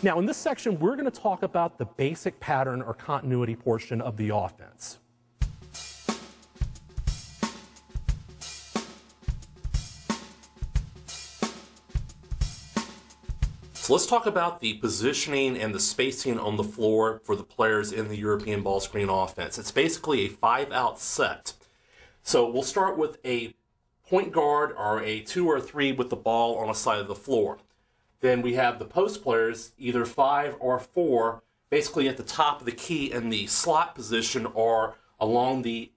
Now, in this section, we're going to talk about the basic pattern or continuity portion of the offense. So let's talk about the positioning and the spacing on the floor for the players in the European ball screen offense. It's basically a 5-out set. So we'll start with a point guard or a 2 or 3 with the ball on a side of the floor. Then we have the post players, either 5 or 4, basically at the top of the key in the slot position or along the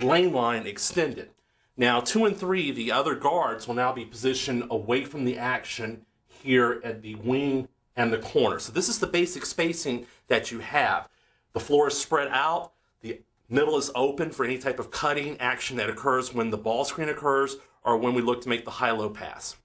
lane line extended. Now 2 and 3, the other guards, will now be positioned away from the action here at the wing and the corner. So this is the basic spacing that you have. The floor is spread out, the middle is open for any type of cutting action that occurs when the ball screen occurs or when we look to make the high-low pass.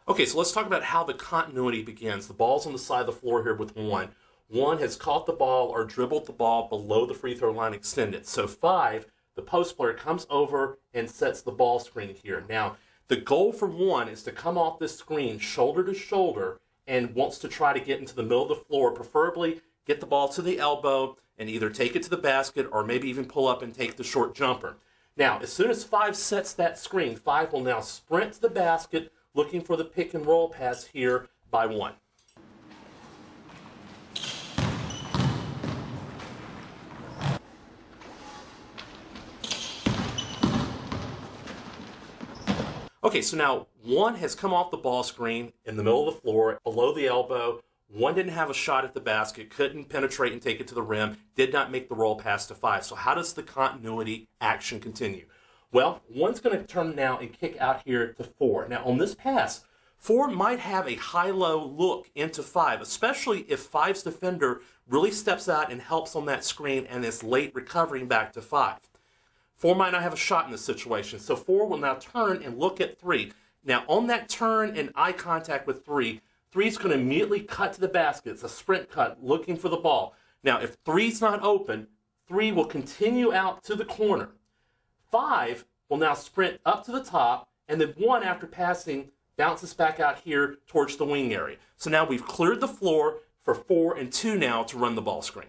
Okay, so let's talk about how the continuity begins. The ball's on the side of the floor here with 1. 1 has caught the ball or dribbled the ball below the free throw line extended. So 5, the post player comes over and sets the ball screen here. Now, the goal for 1 is to come off this screen shoulder to shoulder and wants to try to get into the middle of the floor, preferably get the ball to the elbow and either take it to the basket or maybe even pull up and take the short jumper. Now, as soon as 5 sets that screen, 5 will now sprint to the basket looking for the pick and roll pass here by 1. Okay, so now 1 has come off the ball screen in the middle of the floor, below the elbow. 1 didn't have a shot at the basket, couldn't penetrate and take it to the rim, did not make the roll pass to 5. So how does the continuity action continue? Well, 1's going to turn now and kick out here to 4. Now on this pass, 4 might have a high-low look into 5, especially if 5's defender really steps out and helps on that screen and is late recovering back to 5. 4 might not have a shot in this situation, so 4 will now turn and look at 3. Now on that turn and eye contact with 3, 3's going to immediately cut to the basket. It's a sprint cut, looking for the ball. Now if 3's not open, 3 will continue out to the corner. 5 will now sprint up to the top, and then 1, after passing, bounces back out here towards the wing area. So now we've cleared the floor for 4 and 2 now to run the ball screen.